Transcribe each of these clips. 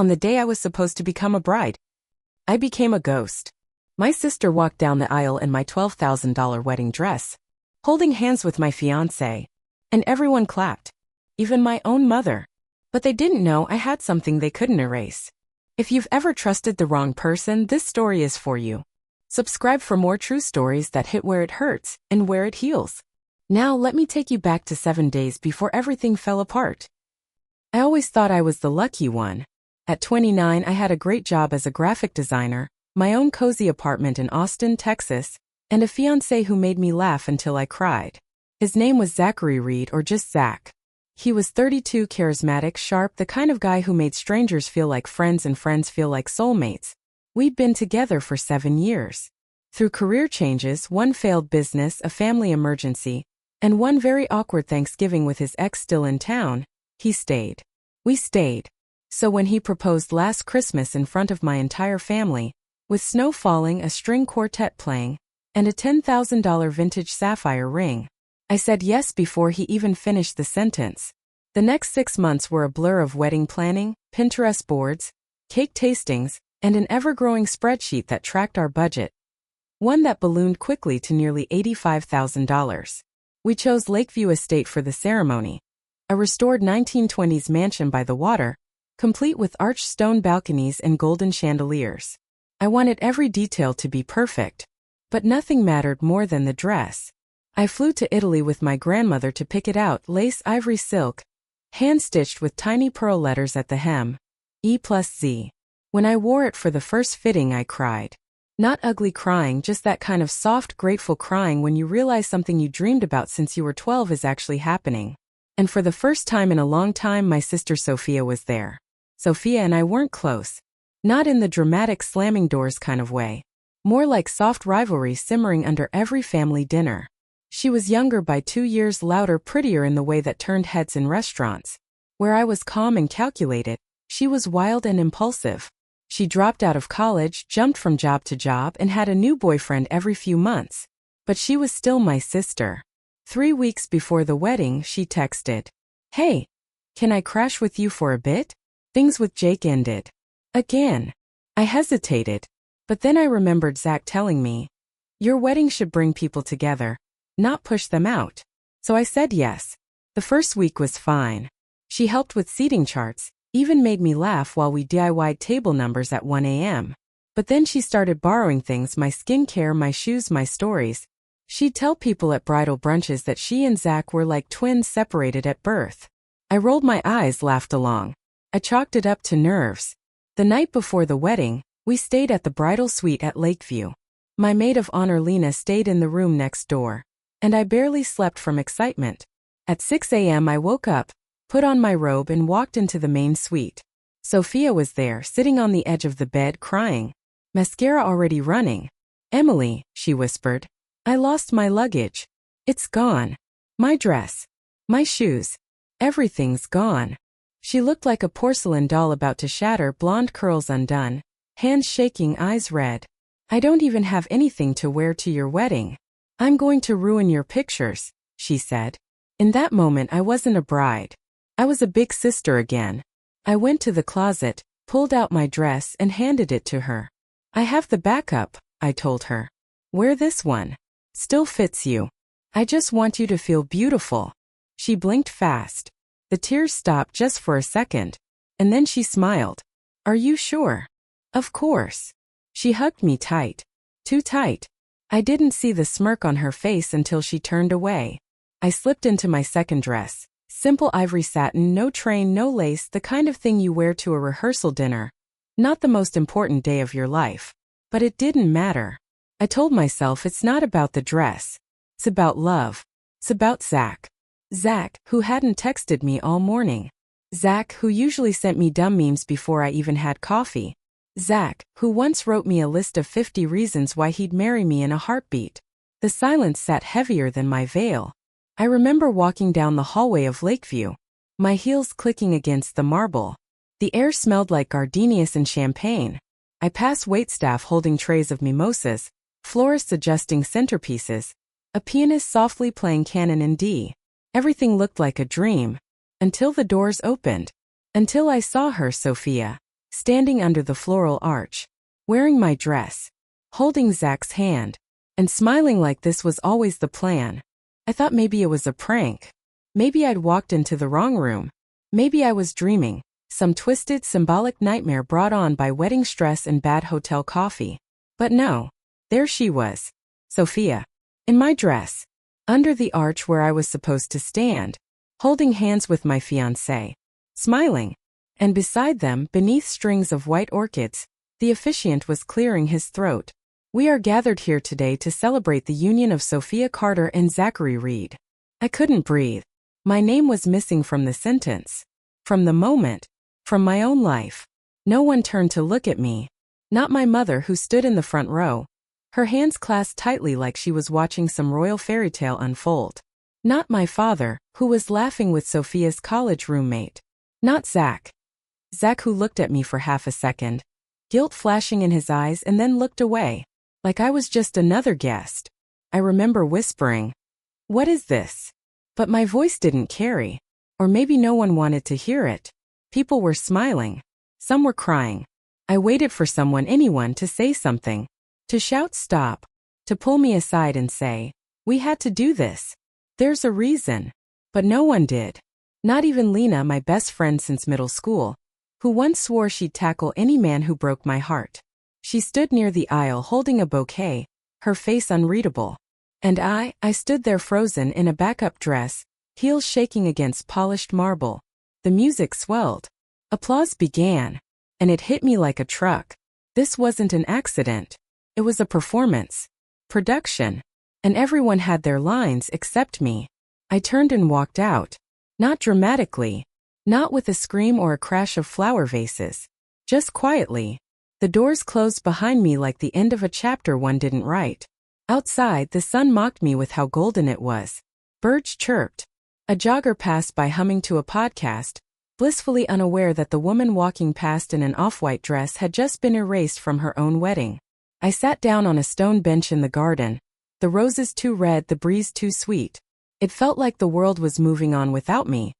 On the day I was supposed to become a bride, I became a ghost. My sister walked down the aisle in my $12,000 wedding dress, holding hands with my fiancé, and everyone clapped, even my own mother. But they didn't know I had something they couldn't erase. If you've ever trusted the wrong person, this story is for you. Subscribe for more true stories that hit where it hurts and where it heals. Now let me take you back to 7 days before everything fell apart. I always thought I was the lucky one. At 29, I had a great job as a graphic designer, my own cozy apartment in Austin, Texas, and a fiancé who made me laugh until I cried. His name was Zachary Reed, or just Zach. He was 32, charismatic, sharp, the kind of guy who made strangers feel like friends and friends feel like soulmates. We'd been together for 7 years. Through career changes, one failed business, a family emergency, and one very awkward Thanksgiving with his ex still in town, he stayed. We stayed. So when he proposed last Christmas in front of my entire family, with snow falling, a string quartet playing, and a $10,000 vintage sapphire ring, I said yes before he even finished the sentence. The next 6 months were a blur of wedding planning, Pinterest boards, cake tastings, and an ever-growing spreadsheet that tracked our budget. One that ballooned quickly to nearly $85,000. We chose Lakeview Estate for the ceremony, a restored 1920s mansion by the water, complete with arched stone balconies and golden chandeliers. I wanted every detail to be perfect, but nothing mattered more than the dress. I flew to Italy with my grandmother to pick it out, lace ivory silk, hand-stitched with tiny pearl letters at the hem, E+Z. When I wore it for the first fitting, I cried. Not ugly crying, just that kind of soft, grateful crying when you realize something you dreamed about since you were 12 is actually happening. And for the first time in a long time, my sister Sophia was there. Sophia and I weren't close. Not in the dramatic slamming doors kind of way. More like soft rivalry simmering under every family dinner. She was younger by 2 years, louder, prettier in the way that turned heads in restaurants. Where I was calm and calculated, she was wild and impulsive. She dropped out of college, jumped from job to job, and had a new boyfriend every few months. But she was still my sister. 3 weeks before the wedding, she texted, "Hey, can I crash with you for a bit?" Things with Jake ended. Again. I hesitated. But then I remembered Zach telling me, "Your wedding should bring people together, not push them out." So I said yes. The first week was fine. She helped with seating charts, even made me laugh while we DIY'd table numbers at 1 a.m. But then she started borrowing things, my skincare, my shoes, my stories. She'd tell people at bridal brunches that she and Zach were like twins separated at birth. I rolled my eyes, laughed along. I chalked it up to nerves. The night before the wedding, we stayed at the bridal suite at Lakeview. My maid of honor Lena stayed in the room next door, and I barely slept from excitement. At 6 a.m. I woke up, put on my robe and walked into the main suite. Sophia was there, sitting on the edge of the bed, crying. Mascara already running. "Emily," she whispered, "I lost my luggage. It's gone. My dress. My shoes. Everything's gone." She looked like a porcelain doll about to shatter, blonde curls undone, hands shaking, eyes red. "I don't even have anything to wear to your wedding. I'm going to ruin your pictures," she said. In that moment, I wasn't a bride. I was a big sister again. I went to the closet, pulled out my dress and handed it to her. "I have the backup," I told her. "Wear this one. Still fits you. I just want you to feel beautiful." She blinked fast. The tears stopped just for a second, and then she smiled. "Are you sure?" "Of course." She hugged me tight. Too tight. I didn't see the smirk on her face until she turned away. I slipped into my second dress. Simple ivory satin, no train, no lace, the kind of thing you wear to a rehearsal dinner. Not the most important day of your life. But it didn't matter. I told myself it's not about the dress. It's about love. It's about Zach. Zach, who hadn't texted me all morning. Zach, who usually sent me dumb memes before I even had coffee. Zach, who once wrote me a list of 50 reasons why he'd marry me in a heartbeat. The silence sat heavier than my veil. I remember walking down the hallway of Lakeview, my heels clicking against the marble. The air smelled like gardenias and champagne. I passed waitstaff holding trays of mimosas, florists adjusting centerpieces, a pianist softly playing Canon in D. Everything looked like a dream. Until the doors opened. Until I saw her, Sophia. standing under the floral arch, wearing my dress, holding Zach's hand, and smiling like this was always the plan. I thought maybe it was a prank. Maybe I'd walked into the wrong room. Maybe I was dreaming, some twisted, symbolic nightmare brought on by wedding stress and bad hotel coffee. But no, there she was, Sophia, in my dress, under the arch where I was supposed to stand, holding hands with my fiancé, smiling. And beside them, beneath strings of white orchids, the officiant was clearing his throat. We are gathered here today to celebrate the union of Sophia Carter and Zachary Reed. I couldn't breathe. My name was missing from the sentence. From the moment. From my own life. No one turned to look at me. Not my mother, who stood in the front row, her hands clasped tightly like she was watching some royal fairy tale unfold. Not my father, who was laughing with Sophia's college roommate. Not Zach. Zach, who looked at me for half a second, guilt flashing in his eyes, and then looked away, like I was just another guest. I remember whispering, "What is this?" But my voice didn't carry. Or maybe no one wanted to hear it. People were smiling. Some were crying. I waited for someone, anyone, to say something. To shout stop. To pull me aside and say, "We had to do this. There's a reason." But no one did. Not even Lena, my best friend since middle school, who once swore she'd tackle any man who broke my heart. She stood near the aisle holding a bouquet, her face unreadable. And I stood there frozen in a backup dress, heels shaking against polished marble. The music swelled. Applause began. And it hit me like a truck. This wasn't an accident. It was a performance. Production. And everyone had their lines except me. I turned and walked out. Not dramatically. Not with a scream or a crash of flower vases. Just quietly. The doors closed behind me like the end of a chapter one didn't write. Outside, the sun mocked me with how golden it was. Birds chirped. A jogger passed by humming to a podcast, blissfully unaware that the woman walking past in an off-white dress had just been erased from her own wedding. I sat down on a stone bench in the garden. The roses too red, the breeze too sweet. It felt like the world was moving on without me.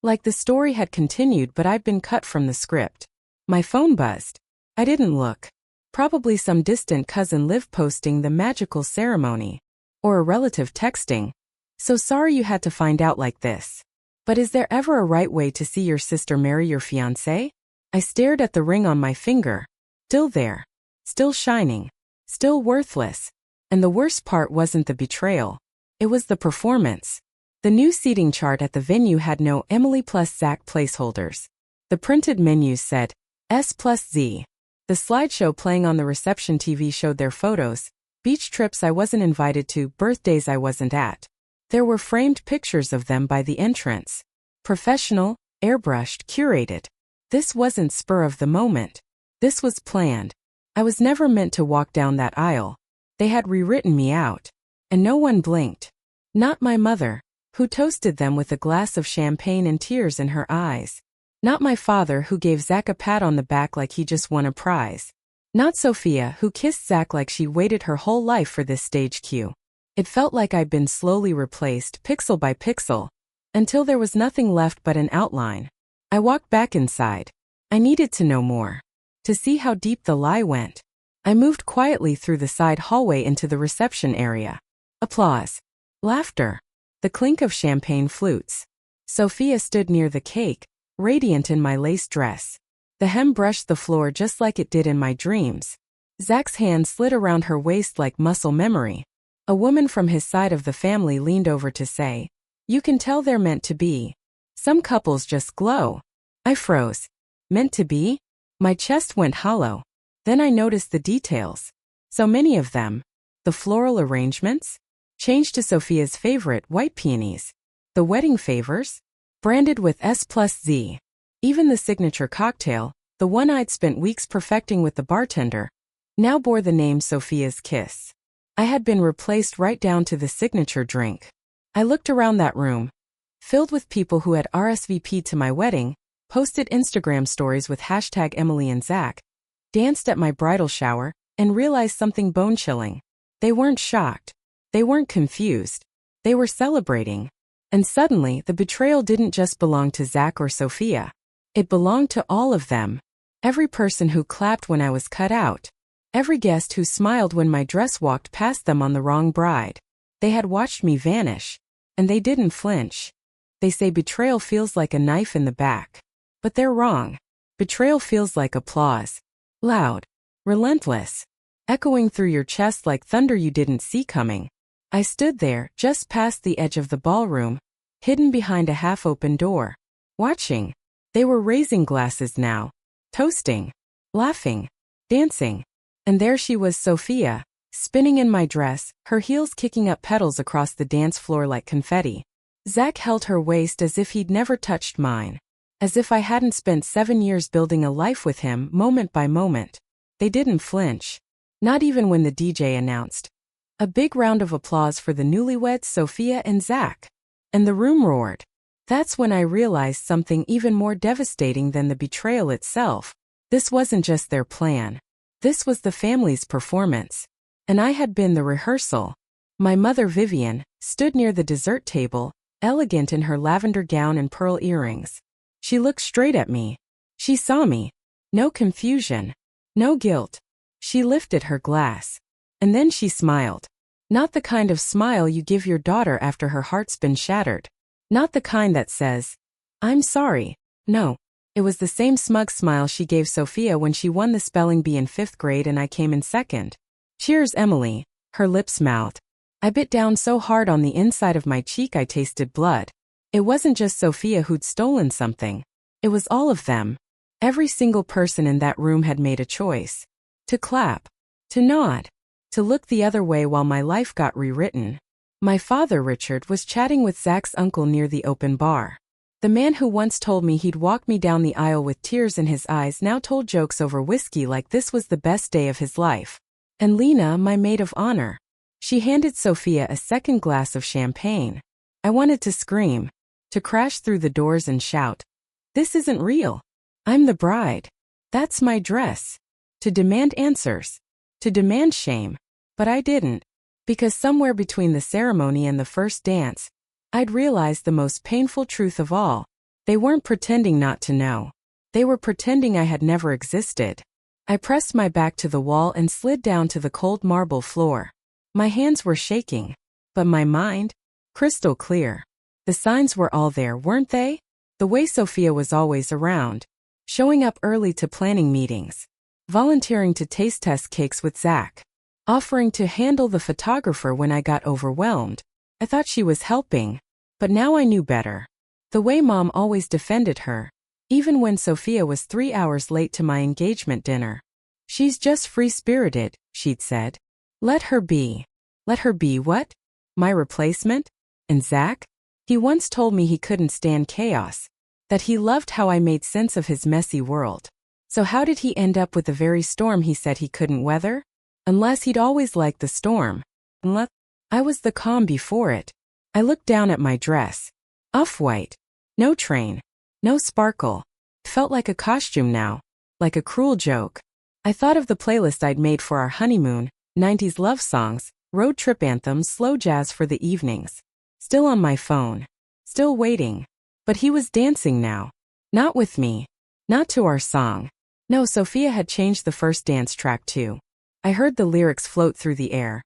Like the story had continued, but I'd been cut from the script. My phone buzzed. I didn't look. Probably some distant cousin lived posting the magical ceremony. Or a relative texting, "So sorry you had to find out like this. But is there ever a right way to see your sister marry your fiancé?" I stared at the ring on my finger. Still there. Still shining. Still worthless. And the worst part wasn't the betrayal. It was the performance. The new seating chart at the venue had no Emily plus Zach placeholders. The printed menus said S plus Z. The slideshow playing on the reception TV showed their photos, beach trips I wasn't invited to, birthdays I wasn't at. There were framed pictures of them by the entrance. Professional, airbrushed, curated. This wasn't spur of the moment. This was planned. I was never meant to walk down that aisle. They had rewritten me out. And no one blinked. Not my mother, who toasted them with a glass of champagne and tears in her eyes. Not my father, who gave Zach a pat on the back like he just won a prize. Not Sophia, who kissed Zach like she waited her whole life for this stage cue. It felt like I'd been slowly replaced, pixel by pixel, until there was nothing left but an outline. I walked back inside. I needed to know more. To see how deep the lie went. I moved quietly through the side hallway into the reception area. Applause. Laughter. The clink of champagne flutes. Sophia stood near the cake, radiant in my lace dress. The hem brushed the floor just like it did in my dreams. Zach's hand slid around her waist like muscle memory. A woman from his side of the family leaned over to say, "You can tell they're meant to be. Some couples just glow." I froze. Meant to be? My chest went hollow. Then I noticed the details. So many of them. The floral arrangements? Changed to Sophia's favorite, white peonies. The wedding favors? Branded with S plus Z. Even the signature cocktail, the one I'd spent weeks perfecting with the bartender, now bore the name Sophia's Kiss. I had been replaced right down to the signature drink. I looked around that room, filled with people who had RSVP'd to my wedding, posted Instagram stories with hashtag Emily and Zach, danced at my bridal shower, and realized something bone-chilling. They weren't shocked. They weren't confused. They were celebrating. And suddenly, the betrayal didn't just belong to Zach or Sophia. It belonged to all of them. Every person who clapped when I was cut out. Every guest who smiled when my dress walked past them on the wrong bride. They had watched me vanish. And they didn't flinch. They say betrayal feels like a knife in the back. But they're wrong. Betrayal feels like applause. Loud. Relentless. Echoing through your chest like thunder you didn't see coming. I stood there, just past the edge of the ballroom, hidden behind a half-open door. Watching. They were raising glasses now. Toasting. Laughing. Dancing. And there she was, Sophia, spinning in my dress, her heels kicking up petals across the dance floor like confetti. Zach held her waist as if he'd never touched mine. As if I hadn't spent 7 years building a life with him, moment by moment. They didn't flinch. Not even when the DJ announced. A big round of applause for the newlyweds, Sophia and Zach. And the room roared. That's when I realized something even more devastating than the betrayal itself. This wasn't just their plan. This was the family's performance. And I had been the rehearsal. My mother, Vivian, stood near the dessert table, elegant in her lavender gown and pearl earrings. She looked straight at me. She saw me. No confusion. No guilt. She lifted her glass. And then she smiled. Not the kind of smile you give your daughter after her heart's been shattered. Not the kind that says, "I'm sorry." No. It was the same smug smile she gave Sophia when she won the spelling bee in 5th grade and I came in second. "Cheers, Emily." Her lips mouthed. I bit down so hard on the inside of my cheek I tasted blood. It wasn't just Sophia who'd stolen something. It was all of them. Every single person in that room had made a choice. To clap. To nod. To look the other way while my life got rewritten. My father, Richard, was chatting with Zach's uncle near the open bar. The man who once told me he'd walk me down the aisle with tears in his eyes now told jokes over whiskey like this was the best day of his life. And Lena, my maid of honor. She handed Sophia a second glass of champagne. I wanted to scream. To crash through the doors and shout, "This isn't real. I'm the bride. That's my dress." To demand answers. To demand shame. But I didn't. Because somewhere between the ceremony and the first dance, I'd realized the most painful truth of all. They weren't pretending not to know. They were pretending I had never existed. I pressed my back to the wall and slid down to the cold marble floor. My hands were shaking. But my mind? Crystal clear. The signs were all there, weren't they? The way Sophia was always around. Showing up early to planning meetings. Volunteering to taste test cakes with Zach. Offering to handle the photographer when I got overwhelmed. I thought she was helping. But now I knew better. The way Mom always defended her. Even when Sophia was 3 hours late to my engagement dinner. "She's just free-spirited," she'd said. "Let her be." Let her be what? My replacement? And Zach? He once told me he couldn't stand chaos. That he loved how I made sense of his messy world. So how did he end up with the very storm he said he couldn't weather? Unless he'd always liked the storm. Unless I was the calm before it. I looked down at my dress. Off-white. No train. No sparkle. Felt like a costume now. Like a cruel joke. I thought of the playlist I'd made for our honeymoon, 90s love songs, road trip anthems, slow jazz for the evenings. Still on my phone. Still waiting. But he was dancing now. Not with me. Not to our song. No, Sophia had changed the first dance track too. I heard the lyrics float through the air.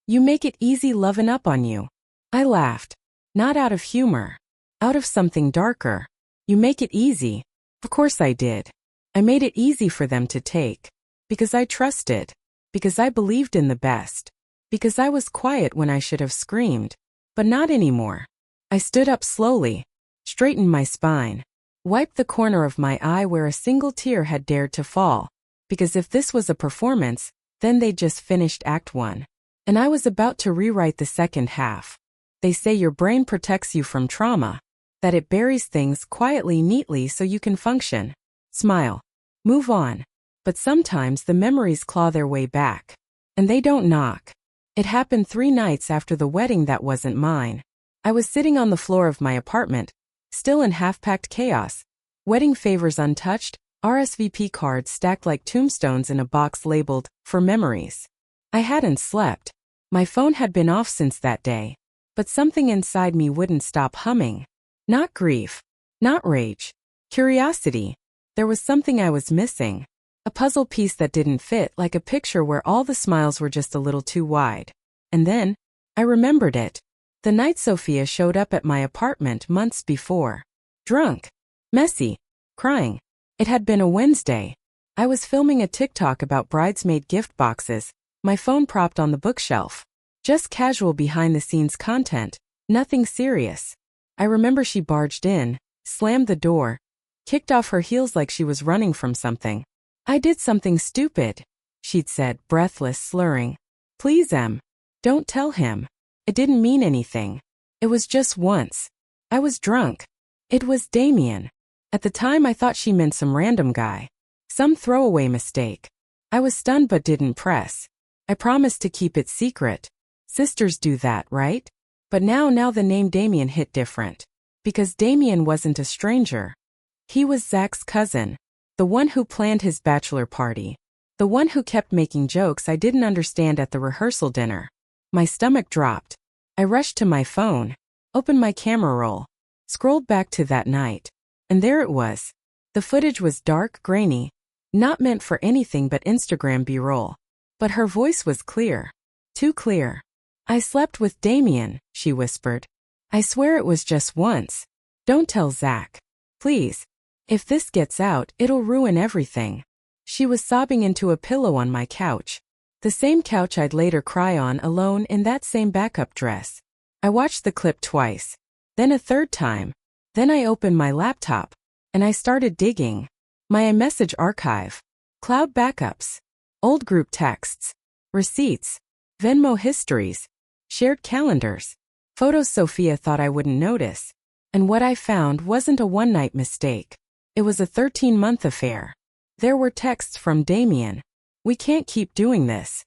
"You make it easy lovin' up on you." I laughed. Not out of humor. Out of something darker. "You make it easy." Of course I did. I made it easy for them to take. Because I trusted. Because I believed in the best. Because I was quiet when I should have screamed. But not anymore. I stood up slowly. Straightened my spine. Wiped the corner of my eye where a single tear had dared to fall. Because if this was a performance, then they'd just finished Act 1. And I was about to rewrite the second half. They say your brain protects you from trauma. That it buries things quietly, neatly so you can function. Smile. Move on. But sometimes the memories claw their way back. And they don't knock. It happened 3 nights after the wedding that wasn't mine. I was sitting on the floor of my apartment, still in half-packed chaos. Wedding favors untouched, RSVP cards stacked like tombstones in a box labeled, "For Memories." I hadn't slept. My phone had been off since that day. But something inside me wouldn't stop humming. Not grief. Not rage. Curiosity. There was something I was missing. A puzzle piece that didn't fit, like a picture where all the smiles were just a little too wide. And then, I remembered it. The night Sophia showed up at my apartment months before. Drunk. Messy. Crying. It had been a Wednesday. I was filming a TikTok about bridesmaid gift boxes, my phone propped on the bookshelf. Just casual behind-the-scenes content, nothing serious. I remember she barged in, slammed the door, kicked off her heels like she was running from something. "I did something stupid," she'd said, breathless, slurring. "Please, Em. Don't tell him. It didn't mean anything. It was just once. I was drunk. It was Damien. At the time I thought she meant some random guy. Some throwaway mistake. I was stunned but didn't press. I promised to keep it secret. Sisters do that, right? But now the name Damien hit different. Because Damien wasn't a stranger. He was Zach's cousin. The one who planned his bachelor party. The one who kept making jokes I didn't understand at the rehearsal dinner. My stomach dropped. I rushed to my phone, opened my camera roll, scrolled back to that night. And there it was. The footage was dark, grainy, not meant for anything but Instagram B-roll. But her voice was clear. Too clear. "I slept with Damien," she whispered. "I swear it was just once. Don't tell Zach. Please. If this gets out, it'll ruin everything." She was sobbing into a pillow on my couch. The same couch I'd later cry on alone in that same backup dress. I watched the clip twice. Then a third time. Then I opened my laptop. And I started digging. My iMessage archive. Cloud backups. Old group texts. Receipts. Venmo histories. Shared calendars. Photos Sophia thought I wouldn't notice. And what I found wasn't a one-night mistake. It was a 13-month affair. There were texts from Damien. "We can't keep doing this.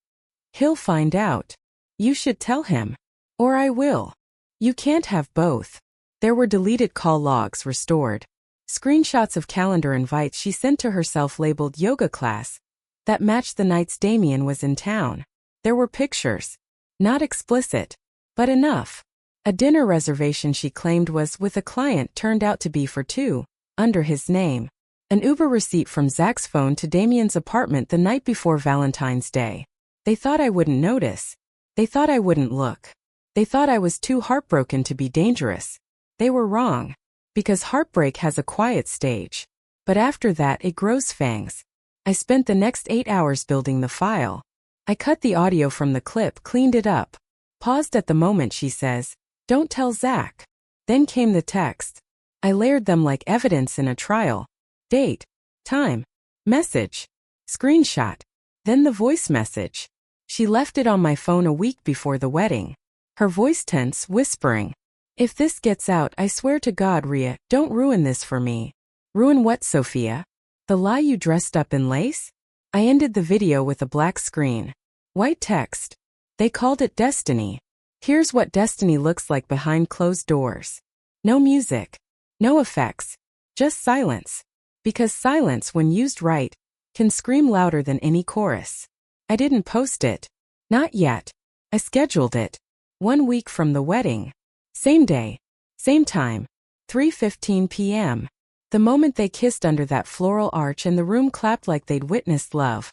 He'll find out. You should tell him. Or I will. You can't have both." There were deleted call logs restored. Screenshots of calendar invites she sent to herself labeled yoga class that matched the nights Damien was in town. There were pictures. Not explicit. But enough. A dinner reservation she claimed was with a client turned out to be for two, under his name. An Uber receipt from Zach's phone to Damien's apartment the night before Valentine's Day. They thought I wouldn't notice. They thought I wouldn't look. They thought I was too heartbroken to be dangerous. They were wrong. Because heartbreak has a quiet stage. But after that it grows fangs. I spent the next 8 hours building the file. I cut the audio from the clip, cleaned it up. Paused at the moment she says, "Don't tell Zach." Then came the text. I layered them like evidence in a trial. Date. Time. Message. Screenshot. Then the voice message. She left it on my phone a week before the wedding. Her voice tense, whispering. "If this gets out, I swear to God, Rhea, don't ruin this for me." Ruin what, Sophia? The lie you dressed up in lace? I ended the video with a black screen. White text. They called it destiny. Here's what destiny looks like behind closed doors. No music. No effects. Just silence. Because silence, when used right, can scream louder than any chorus. I didn't post it. Not yet. I scheduled it. 1 week from the wedding. Same day. Same time. 3:15 p.m. The moment they kissed under that floral arch and the room clapped like they'd witnessed love.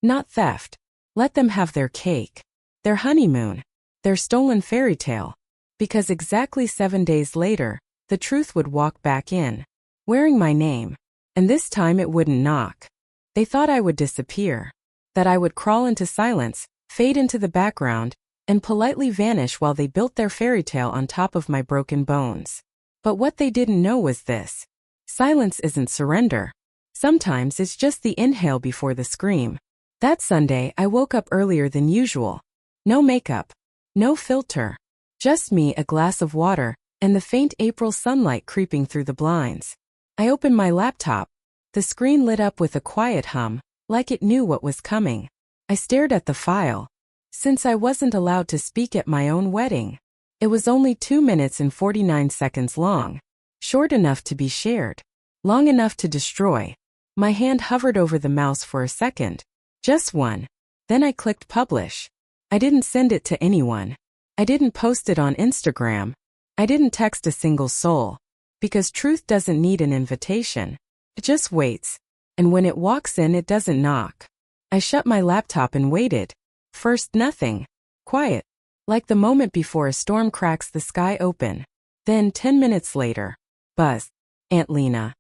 Not theft. Let them have their cake. Their honeymoon. Their stolen fairy tale. Because exactly 7 days later, the truth would walk back in. Wearing my name. And this time it wouldn't knock. They thought I would disappear. That I would crawl into silence, fade into the background, and politely vanish while they built their fairy tale on top of my broken bones. But what they didn't know was this. Silence isn't surrender. Sometimes it's just the inhale before the scream. That Sunday, I woke up earlier than usual. No makeup. No filter. Just me, a glass of water, and the faint April sunlight creeping through the blinds. I opened my laptop. The screen lit up with a quiet hum, like it knew what was coming. I stared at the file. Since I wasn't allowed to speak at my own wedding. It was only 2 minutes and 49 seconds long. Short enough to be shared. Long enough to destroy. My hand hovered over the mouse for a second. Just one. Then I clicked publish. I didn't send it to anyone. I didn't post it on Instagram. I didn't text a single soul. Because truth doesn't need an invitation. It just waits. And when it walks in, it doesn't knock. I shut my laptop and waited. First, nothing. Quiet. Like the moment before a storm cracks the sky open. Then, 10 minutes later. Buzz. Aunt Lena.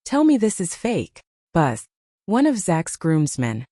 Tell me this is fake. Buzz. One of Zach's groomsmen.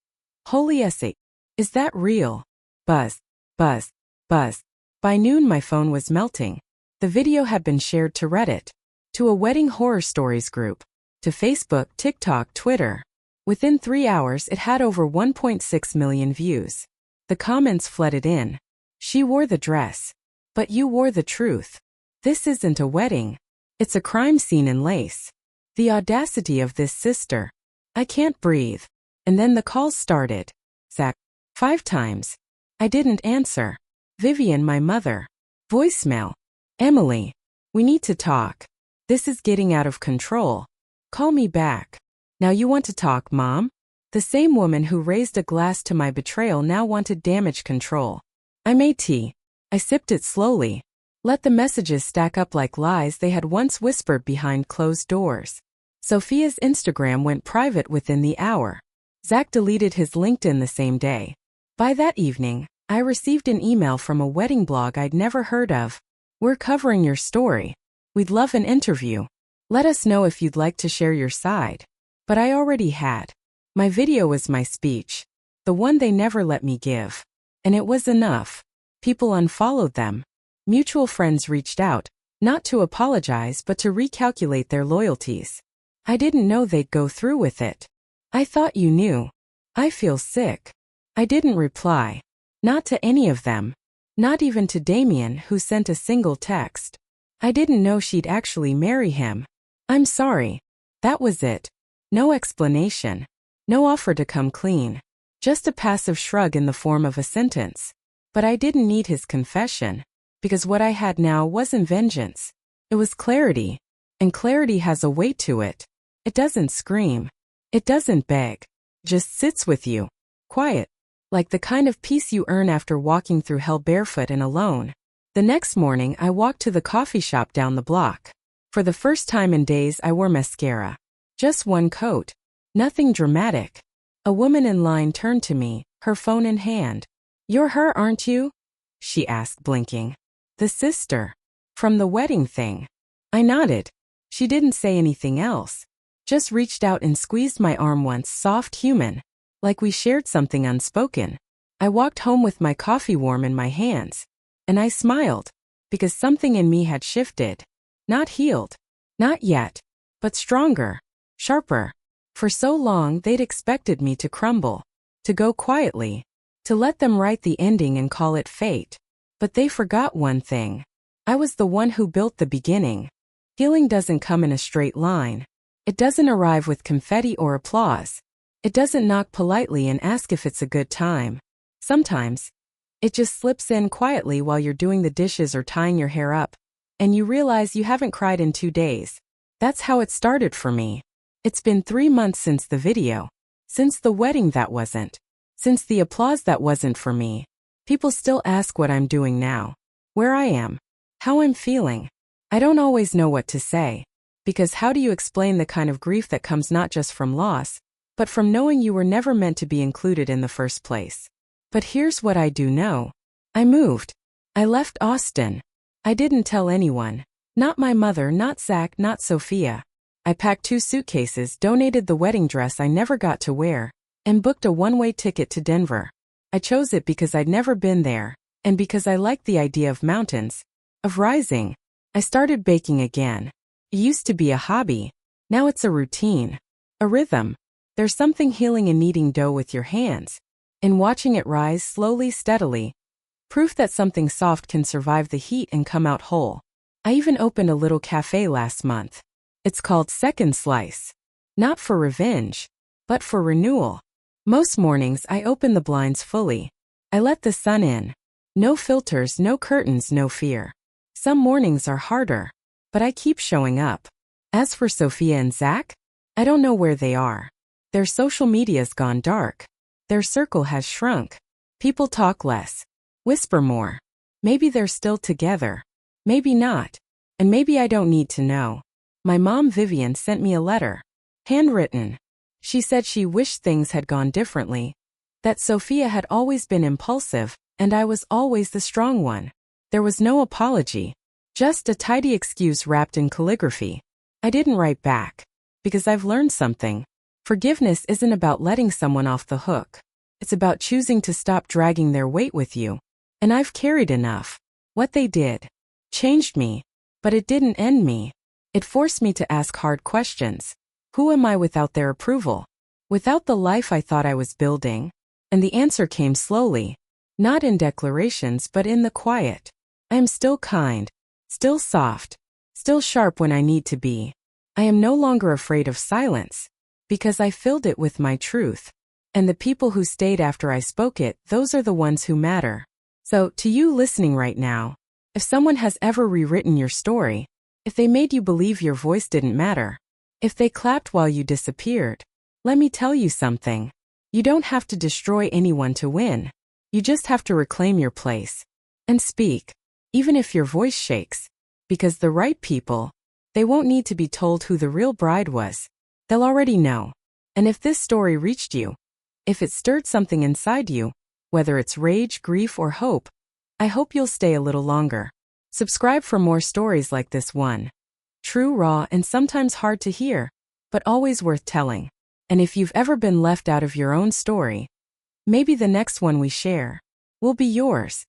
Holy essay. Is that real? Buzz. Buzz. Buzz. By noon my phone was melting. The video had been shared to Reddit, to a wedding horror stories group, to Facebook, TikTok, Twitter. Within 3 hours it had over 1.6 million views. The comments flooded in. She wore the dress. But you wore the truth. This isn't a wedding. It's a crime scene in lace. The audacity of this sister. I can't breathe. And then the calls started. Zach. 5 times. I didn't answer. Vivian, my mother. Voicemail. Emily. We need to talk. This is getting out of control. Call me back. Now you want to talk, Mom? The same woman who raised a glass to my betrayal now wanted damage control. I made tea. I sipped it slowly. Let the messages stack up like lies they had once whispered behind closed doors. Sophia's Instagram went private within the hour. Zach deleted his LinkedIn the same day. By that evening, I received an email from a wedding blog I'd never heard of. We're covering your story. We'd love an interview. Let us know if you'd like to share your side. But I already had. My video was my speech. The one they never let me give. And it was enough. People unfollowed them. Mutual friends reached out, not to apologize but to recalculate their loyalties. I didn't know they'd go through with it. I thought you knew. I feel sick. I didn't reply. Not to any of them. Not even to Damien, who sent a single text. I didn't know she'd actually marry him. I'm sorry. That was it. No explanation. No offer to come clean. Just a passive shrug in the form of a sentence. But I didn't need his confession. Because what I had now wasn't vengeance. It was clarity. And clarity has a weight to it. It doesn't scream. It doesn't beg. Just sits with you. Quiet. Like the kind of peace you earn after walking through hell barefoot and alone. The next morning I walked to the coffee shop down the block. For the first time in days I wore mascara. Just one coat. Nothing dramatic. A woman in line turned to me, her phone in hand. You're her, aren't you? She asked, blinking. The sister. From the wedding thing. I nodded. She didn't say anything else. Just reached out and squeezed my arm once, soft, human. Like we shared something unspoken. I walked home with my coffee warm in my hands. And I smiled. Because something in me had shifted. Not healed. Not yet. But stronger. Sharper. For so long they'd expected me to crumble. To go quietly. To let them write the ending and call it fate. But they forgot one thing. I was the one who built the beginning. Healing doesn't come in a straight line. It doesn't arrive with confetti or applause. It doesn't knock politely and ask if it's a good time. Sometimes, it just slips in quietly while you're doing the dishes or tying your hair up. And you realize you haven't cried in 2 days. That's how it started for me. It's been 3 months since the video. Since the wedding that wasn't. Since the applause that wasn't for me. People still ask what I'm doing now. Where I am. How I'm feeling. I don't always know what to say. Because how do you explain the kind of grief that comes not just from loss, but from knowing you were never meant to be included in the first place? But here's what I do know. I moved. I left Austin. I didn't tell anyone. Not my mother, not Zach, not Sophia. I packed 2 suitcases, donated the wedding dress I never got to wear, and booked a one-way ticket to Denver. I chose it because I'd never been there, and because I liked the idea of mountains, of rising. I started baking again. It used to be a hobby. Now it's a routine. A rhythm. There's something healing in kneading dough with your hands. In watching it rise slowly, steadily. Proof that something soft can survive the heat and come out whole. I even opened a little cafe last month. It's called Second Slice. Not for revenge, but for renewal. Most mornings I open the blinds fully. I let the sun in. No filters, no curtains, no fear. Some mornings are harder. But I keep showing up. As for Sophia and Zach, I don't know where they are. Their social media's gone dark. Their circle has shrunk. People talk less. Whisper more. Maybe they're still together. Maybe not. And maybe I don't need to know. My mom Vivian sent me a letter. Handwritten. She said she wished things had gone differently, that Sophia had always been impulsive, and I was always the strong one. There was no apology, just a tidy excuse wrapped in calligraphy. I didn't write back, because I've learned something. Forgiveness isn't about letting someone off the hook. It's about choosing to stop dragging their weight with you. And I've carried enough. What they did changed me, but it didn't end me. It forced me to ask hard questions. Who am I without their approval? Without the life I thought I was building? And the answer came slowly, not in declarations but in the quiet. I am still kind, still soft, still sharp when I need to be. I am no longer afraid of silence, because I filled it with my truth. And the people who stayed after I spoke it, those are the ones who matter. So, to you listening right now, if someone has ever rewritten your story, if they made you believe your voice didn't matter, if they clapped while you disappeared, let me tell you something. You don't have to destroy anyone to win. You just have to reclaim your place. And speak, even if your voice shakes. Because the right people, they won't need to be told who the real bride was. They'll already know. And if this story reached you, if it stirred something inside you, whether it's rage, grief, or hope, I hope you'll stay a little longer. Subscribe for more stories like this one. True, raw, and sometimes hard to hear, but always worth telling. And if you've ever been left out of your own story, maybe the next one we share will be yours.